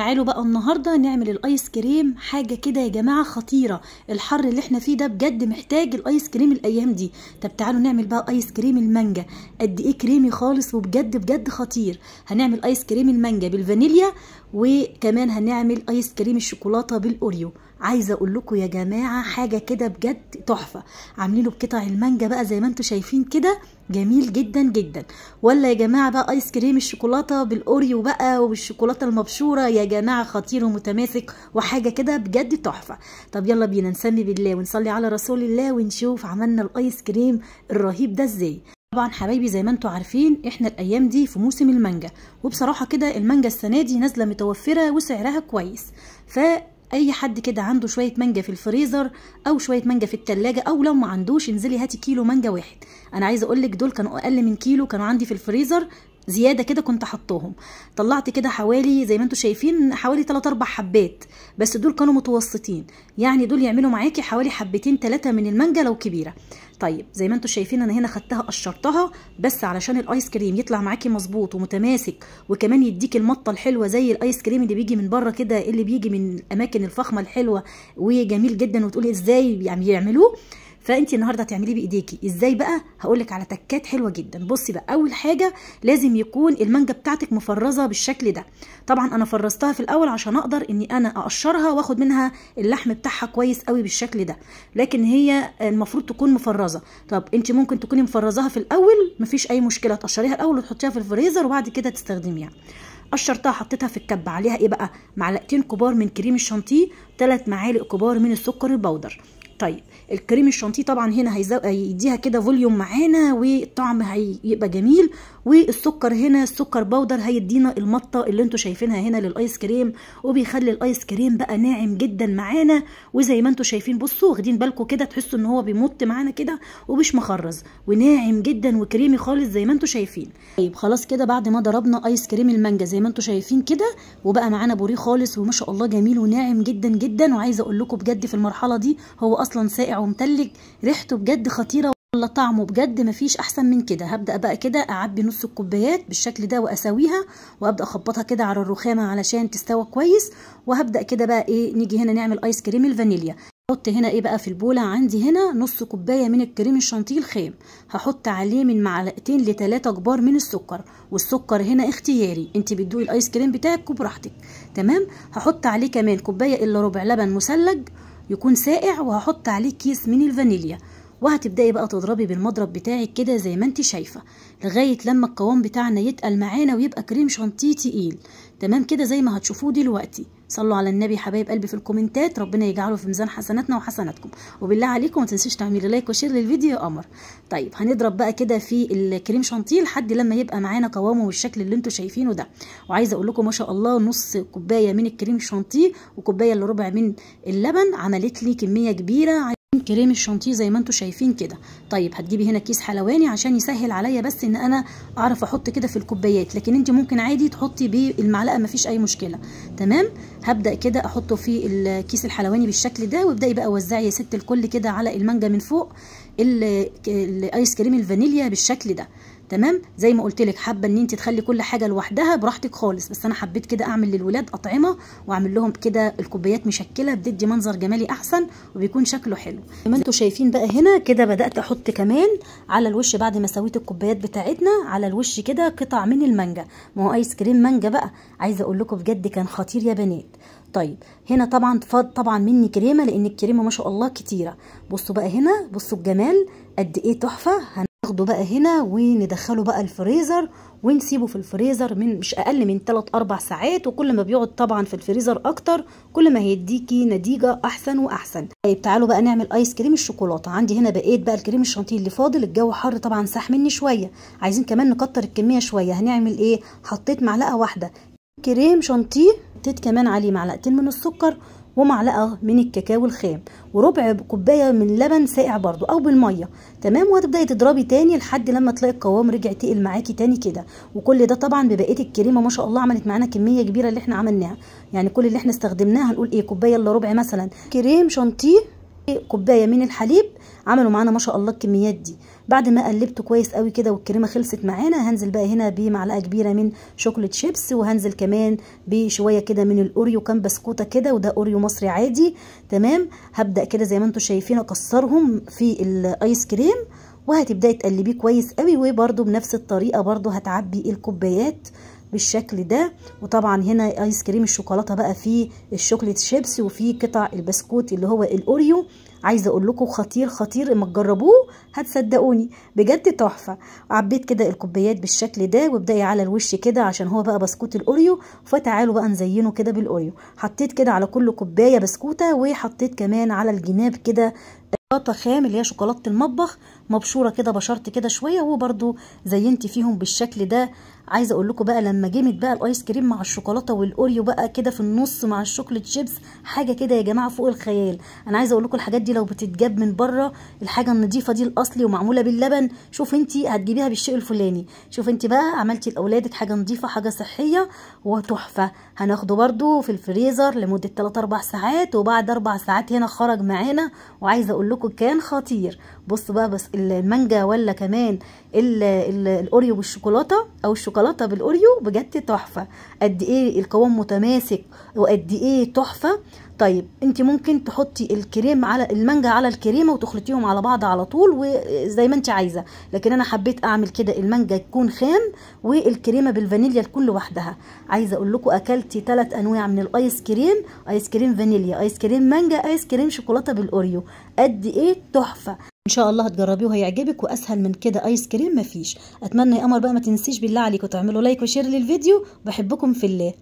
تعالوا بقى النهارده نعمل الايس كريم، حاجه كده يا جماعه خطيره. الحر اللي احنا فيه ده بجد محتاج الايس كريم الايام دي. طب تعالوا نعمل بقى ايس كريم المانجا، قد ايه كريمي خالص وبجد بجد خطير. هنعمل ايس كريم المانجا بالفانيليا، وكمان هنعمل ايس كريم الشوكولاته بالاوريو. عايزه اقول لكم يا جماعه حاجه كده بجد تحفه. عاملينه بقطع المانجا بقى زي ما انتم شايفين كده، جميل جدا جدا. ولا يا جماعه بقى ايس كريم الشوكولاته بالاوريو بقى وبالشوكولاته المبشوره، يا جماعه خطير ومتماسك وحاجه كده بجد تحفه. طب يلا بينا نسمي بالله ونصلي على رسول الله ونشوف عملنا الايس كريم الرهيب ده ازاي. طبعا حبايبي زي ما انتم عارفين احنا الايام دي في موسم المانجا، وبصراحه كده المانجا السنه دي نازله متوفره وسعرها كويس. اي حد كده عنده شويه مانجا في الفريزر او شويه مانجا في التلاجة، او لو ما عندوش انزلي هاتي كيلو مانجا واحد. انا عايزه اقول لك دول كانوا اقل من كيلو، كانوا عندي في الفريزر زياده كده كنت حطهم. طلعت كده حوالي زي ما انتم شايفين حوالي 3-4 حبات، بس دول كانوا متوسطين، يعني دول يعملوا معاكي حوالي حبتين 3 من المانجا لو كبيره. طيب زي ما انتم شايفين انا هنا خدتها قشرتها بس علشان الايس كريم يطلع معاكي مظبوط ومتماسك، وكمان يديكي المطه الحلوه زي الايس كريم اللي بيجي من بره كده، اللي بيجي من الاماكن الفخمه الحلوه وجميل جدا، وتقولي ازاي يعني يعملوه. فانت النهارده هتعمليه بايديكي ازاي بقى، هقولك على تكات حلوه جدا. بصي بقى، اول حاجه لازم يكون المانجا بتاعتك مفرزه بالشكل ده. طبعا انا فرزتها في الاول عشان اقدر اني انا اقشرها واخد منها اللحم بتاعها كويس قوي بالشكل ده، لكن هي المفروض تكون مفرزه. طب انت ممكن تكوني مفرزاها في الاول، مفيش اي مشكله، تقشريها الاول وتحطيها في الفريزر وبعد كده تستخدميها. قشرتها حطيتها في الكبه، عليها ايه بقى، معلقتين كبار من كريم الشانتيه، 3 معالق كبار من السكر البودر. طيب الكريم الشانتيه طبعا هنا هيديها كده فوليوم معانا والطعم هيبقى جميل، والسكر هنا السكر بودر هيدينا المطه اللي انتوا شايفينها هنا للايس كريم، وبيخلي الايس كريم بقى ناعم جدا معانا. وزي ما انتوا شايفين بصوا واخدين بالكم كده، تحسوا ان هو بيمط معانا كده ومش مخرز وناعم جدا وكريمي خالص زي ما انتوا شايفين. طيب خلاص كده بعد ما ضربنا ايس كريم المانجا زي ما انتوا شايفين كده، وبقى معانا بوريه خالص وما شاء الله جميل وناعم جدا جدا. وعايزه اقول لكم بجد في المرحله دي هو اصلا ساقع ومتلج، ريحته بجد خطيره والله، طعمه بجد مفيش احسن من كده. هبدا بقى كده اعبي نص الكوبايات بالشكل ده واسويها، وابدا اخبطها كده على الرخامه علشان تستوى كويس. وهبدا كده بقى ايه، نيجي هنا نعمل ايس كريم الفانيليا. هحط هنا ايه بقى في البوله، عندي هنا نص كوبايه من الكريم الشانتيه الخام، هحط عليه من 2 ل3 كبار من السكر، والسكر هنا اختياري، انت بتدوقي الايس كريم بتاعك وبراحتك. تمام. هحط عليه كمان كوبايه الا ربع لبن مثلج يكون ساقع، وهحط عليه كيس من الفانيليا، وهتبداي بقى تضربي بالمضرب بتاعك كده زي ما انت شايفه لغايه لما القوام بتاعنا يتقل معانا ويبقى كريم شانتيه تقيل. تمام كده زي ما هتشوفوه دلوقتي. صلوا على النبي حبايب قلبي في الكومنتات، ربنا يجعله في ميزان حسناتنا وحسناتكم. وبالله عليكم ما تنسوش تعملوا لايك وشير للفيديو يا قمر. طيب هنضرب بقى كده في الكريم شانتيه لحد لما يبقى معانا قوامه بالشكل اللي انتوا شايفينه ده. وعايزه اقول لكم ما شاء الله نص كوبايه من الكريم شانتيه وكوبايه الا ربع من اللبن عملت لي كميه كبيره كريم الشانتيه زي ما انتم شايفين كده. طيب هتجيبي هنا كيس حلواني عشان يسهل عليا بس ان انا اعرف احط كده في الكوبايات، لكن انت ممكن عادي تحطي بالمعلقه مفيش اي مشكله. تمام. هبدا كده احطه في الكيس الحلواني بالشكل ده، وابداي بقى وزعي يا ست الكل كده على المانجا من فوق الايس كريم الفانيليا بالشكل ده. تمام. زي ما قلت لك حابه ان انت تخلي كل حاجه لوحدها براحتك خالص، بس انا حبيت كده اعمل للولاد اطعمه واعمل لهم كده الكوبايات مشكله، بتدي منظر جمالي احسن وبيكون شكله حلو. زي ما انتم شايفين بقى هنا كده بدات احط كمان على الوش بعد ما سويت الكوبايات بتاعتنا على الوش كده قطع من المانجا. ما هو ايس كريم مانجا بقى، عايزه اقول لكم بجد كان خطير يا بنات. طيب هنا طبعا فاض طبعا مني كريمه لان الكريمه ما شاء الله كتيره. بصوا بقى هنا، بصوا الجمال قد ايه تحفه. هناخده بقى هنا وندخله بقى الفريزر ونسيبه في الفريزر من مش اقل من 3-4 ساعات، وكل ما بيقعد طبعا في الفريزر اكتر كل ما هيديكي نتيجه احسن واحسن. طيب تعالوا بقى نعمل ايس كريم الشوكولاته. عندي هنا بقيت بقى الكريم الشانتيه اللي فاضل، الجو حر طبعا ساح مني شويه، عايزين كمان نكتر الكميه شويه. هنعمل ايه، حطيت معلقه واحده كريم شانتيه، حطيت كمان عليه معلقتين من السكر ومعلقه من الكاكاو الخام وربع كوبايه من لبن ساقع برضو او بالميه. تمام. وهتبداي تضربي تاني لحد لما تلاقي القوام رجع تقل معاكي تاني كده. وكل ده طبعا ببقيه الكريمه ما شاء الله عملت معانا كميه كبيره اللي احنا عملناها، يعني كل اللي احنا استخدمناه هنقول ايه كوبايه الا ربع مثلا كريم شانتيه كوبايه من الحليب. عملوا معانا ما شاء الله الكميات دي. بعد ما قلبته كويس قوي كده والكريمه خلصت معانا، هنزل بقى هنا بمعلقه كبيره من شوكولاته شيبس، وهنزل كمان بشويه كده من الاوريو، كام بسكوته كده، وده اوريو مصري عادي. تمام. هبدا كده زي ما انتم شايفين اكسرهم في الايس كريم، وهتبداي تقلبيه كويس قوي، وبرده بنفس الطريقه برده هتعبي الكوبايات بالشكل ده. وطبعا هنا ايس كريم الشوكولاته بقى فيه الشوكليت شيبس وفيه قطع البسكوت اللي هو الاوريو. عايزه اقول لكم خطير خطير، اما تجربوه هتصدقوني بجد تحفه. عبيت كده الكوبايات بالشكل ده، وابداي على الوش كده عشان هو بقى بسكوت الاوريو. فتعالوا بقى نزينه كده بالاوريو. حطيت كده على كل كوبايه بسكوته، وحطيت كمان على الجناب كده شوكولاته خام اللي هي شوكولاته المطبخ مبشوره كده، بشرت كده شويه، وبرده زينت فيهم بالشكل ده. عايزه اقول لكم بقى لما جمت بقى الايس كريم مع الشوكولاته والاوريو بقى كده في النص مع الشوكليت شيبس، حاجه كده يا جماعه فوق الخيال. انا عايزه اقول لكم الحاجات دي لو بتتجاب من بره، الحاجه النظيفه دي الاصلي ومعموله باللبن، شوف انت هتجيبيها بالشيء الفلاني. شوف انت بقى عملتي لاولادك حاجه نظيفه، حاجه صحيه وتحفه. هناخده برده في الفريزر لمده 3-4 ساعات، وبعد 4 ساعات هنا خرج معانا. وعايزه اقول لكم كان خطير. بصوا بقى، بس المانجا ولا كمان الاوريو بالشوكولاته او الشوكولاته بالاوريو بجد تحفه. قد ايه القوام متماسك وقد ايه تحفه. طيب انت ممكن تحطي الكريم على المانجا على الكريمه وتخلطيهم على بعض على طول وزي ما انت عايزه، لكن انا حبيت اعمل كده المانجا تكون خام والكريمه بالفانيليا تكون لوحدها. عايزه اقول لكم اكلتي 3 انواع من الايس كريم، ايس كريم فانيليا، ايس كريم مانجا، ايس كريم شوكولاته بالاوريو. قد ايه تحفه. ان شاء الله هتجربيه وهيعجبك، واسهل من كده ايس كريم مفيش. اتمنى يا قمر بقى ما تنسيش بالله عليكم تعملوا لايك وشير للفيديو. بحبكم في الله.